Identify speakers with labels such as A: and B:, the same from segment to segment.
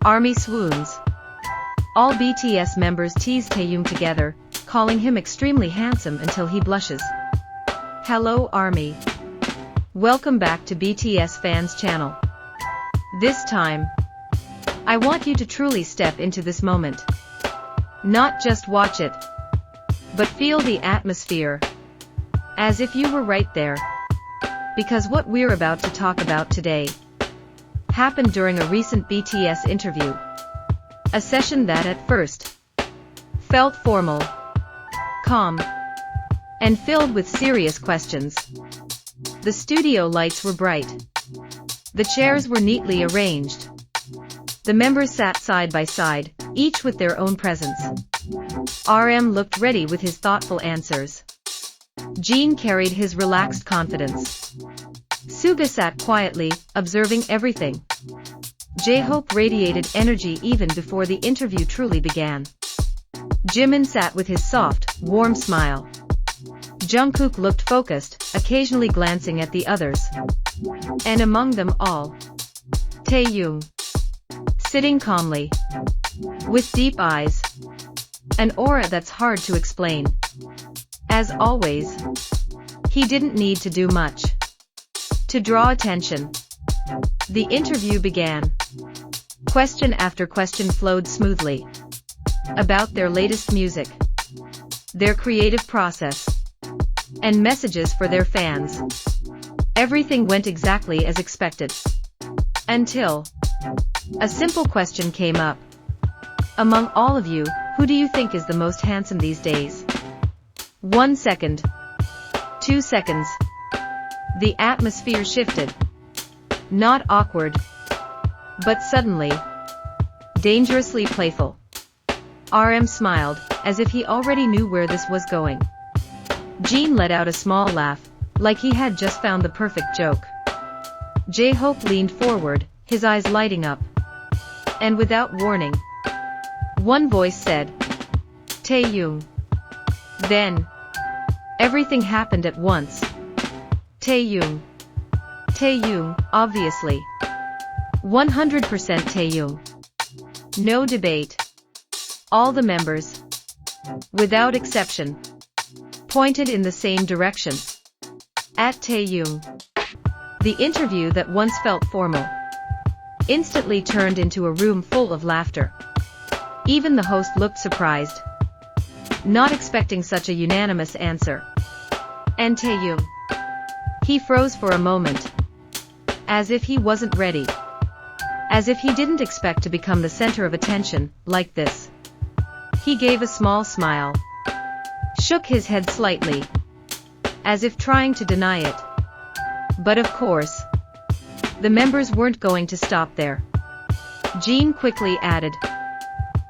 A: ARMY swoons. All BTS members tease Taehyung together, calling him extremely handsome until he blushes. Hello ARMY. Welcome back to BTS fans channel. This time, I want you to truly step into this moment. Not just watch it, but feel the atmosphere, as if you were right there. Because what we're about to talk about today happened during a recent BTS interview. A session that at first felt formal, calm, and filled with serious questions. The studio lights were bright. The chairs were neatly arranged. The members sat side by side, each with their own presence. RM looked ready with his thoughtful answers. Jin carried his relaxed confidence. Suga sat quietly, observing everything. J-Hope radiated energy even before the interview truly began. Jimin sat with his soft, warm smile. Jungkook looked focused, occasionally glancing at the others. And among them all, Taehyung, sitting calmly, with deep eyes, an aura that's hard to explain. As always, he didn't need to do much to draw attention. The interview began. Question after question flowed smoothly. About their latest music, their creative process, and messages for their fans. Everything went exactly as expected. Until a simple question came up. Among all of you, who do you think is the most handsome these days? 1 second. 2 seconds. The atmosphere shifted. Not awkward, but suddenly dangerously playful. RM smiled, as if he already knew where this was going. Jin let out a small laugh, like he had just found the perfect joke. J-Hope leaned forward, his eyes lighting up. And without warning, one voice said, Taehyung. Then, everything happened at once. Taehyung. Taehyung, obviously. 100% Taehyung. No debate. All the members, without exception, pointed in the same direction. At Taehyung. The interview that once felt formal instantly turned into a room full of laughter. Even the host looked surprised, not expecting such a unanimous answer. And Taehyung, he froze for a moment, as if he wasn't ready, as if he didn't expect to become the center of attention like this. He gave a small smile, shook his head slightly, as if trying to deny it. But of course, the members weren't going to stop there. Jin quickly added,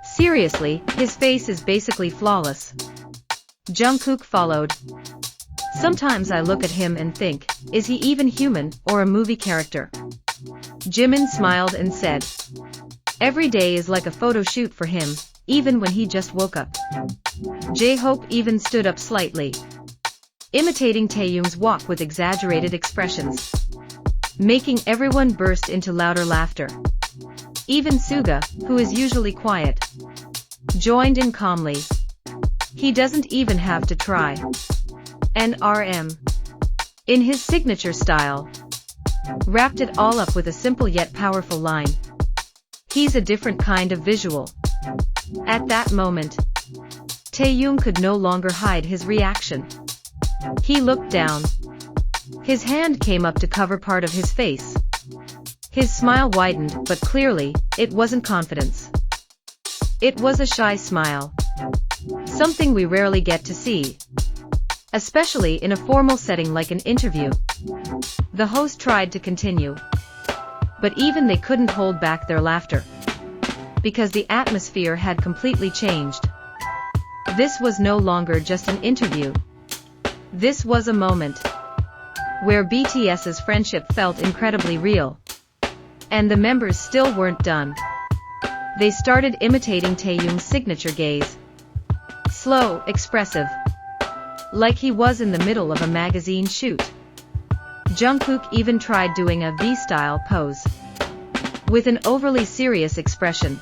A: seriously, his face is basically flawless. Jungkook followed. Sometimes I look at him and think, is he even human, or a movie character? Jimin smiled and said, every day is like a photo shoot for him, even when he just woke up. J-Hope even stood up slightly, imitating Taehyung's walk with exaggerated expressions, making everyone burst into louder laughter. Even Suga, who is usually quiet, joined in calmly. He doesn't even have to try. And RM, in his signature style, wrapped it all up with a simple yet powerful line. He's a different kind of visual. At that moment, Taehyung could no longer hide his reaction. He looked down. His hand came up to cover part of his face. His smile widened, but clearly, it wasn't confidence. It was a shy smile. Something we rarely get to see, especially in a formal setting like an interview. The host tried to continue, but even they couldn't hold back their laughter, because the atmosphere had completely changed. This was no longer just an interview. This was a moment where BTS's friendship felt incredibly real. And the members still weren't done. They started imitating Taehyung's signature gaze. Slow, expressive, like he was in the middle of a magazine shoot. Jungkook even tried doing a V-style pose. with an overly serious expression,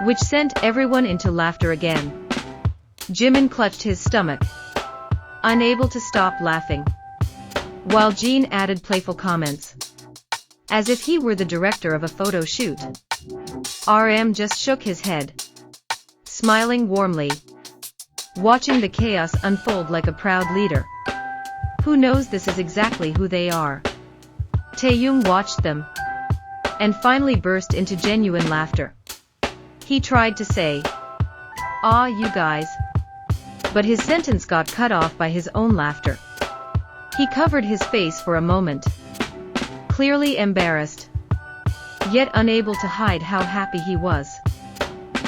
A: which sent everyone into laughter again. Jimin clutched his stomach, unable to stop laughing, while Jin added playful comments, as if he were the director of a photo shoot. RM just shook his head, smiling warmly, watching the chaos unfold like a proud leader. Who knows, this is exactly who they are. Taehyung watched them, and finally burst into genuine laughter. He tried to say, "Ah, you guys," but his sentence got cut off by his own laughter. He covered his face for a moment, clearly embarrassed, yet unable to hide how happy he was.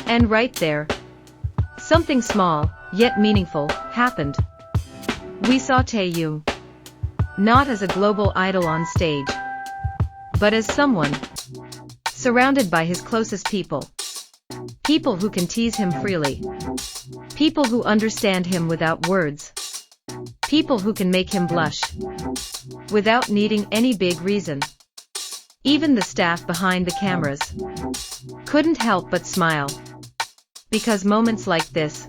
A: And right there, something small, yet meaningful, happened. We saw Taehyung, not as a global idol on stage, but as someone surrounded by his closest people. People who can tease him freely. People who understand him without words. People who can make him blush without needing any big reason. Even the staff behind the cameras couldn't help but smile, because moments like this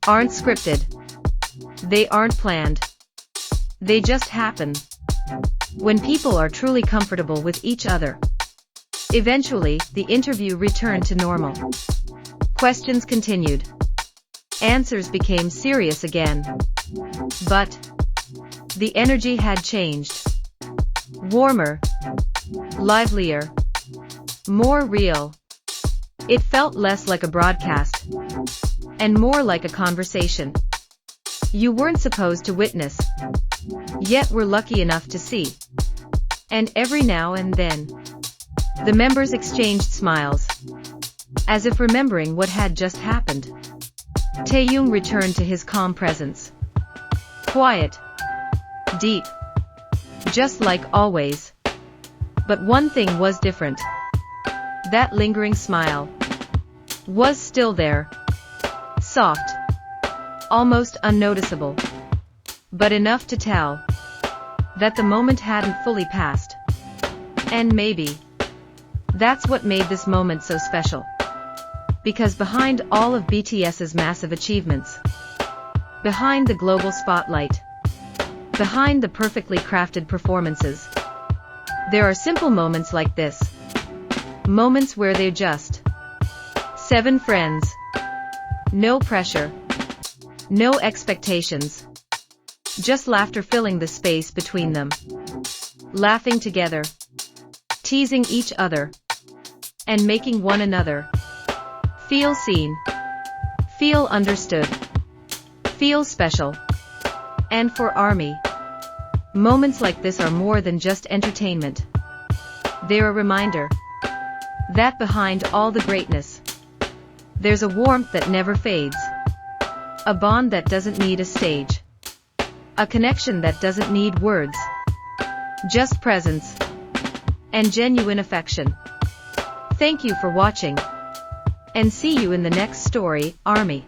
A: aren't scripted. They aren't planned. They just happen when people are truly comfortable with each other. Eventually, the interview returned to normal. Questions continued. Answers became serious again. But the energy had changed. Warmer, livelier, more real. It felt less like a broadcast and more like a conversation you weren't supposed to witness, yet were lucky enough to see. And every now and then, the members exchanged smiles, as if remembering what had just happened. Taehyung returned to his calm presence. Quiet, deep, just like always. But one thing was different. That lingering smile was still there. Soft, almost unnoticeable, but enough to tell that the moment hadn't fully passed. And maybe that's what made this moment so special. Because behind all of BTS's massive achievements, behind the global spotlight, behind the perfectly crafted performances, there are simple moments like this. Moments where they're just 7 friends. No pressure. No expectations. Just laughter filling the space between them. Laughing together. Teasing each other. And making one another feel seen. Feel understood. Feel special. And for ARMY, moments like this are more than just entertainment. They're a reminder that behind all the greatness, there's a warmth that never fades. A bond that doesn't need a stage. A connection that doesn't need words. Just presence. And genuine affection. Thank you for watching. And see you in the next story, ARMY.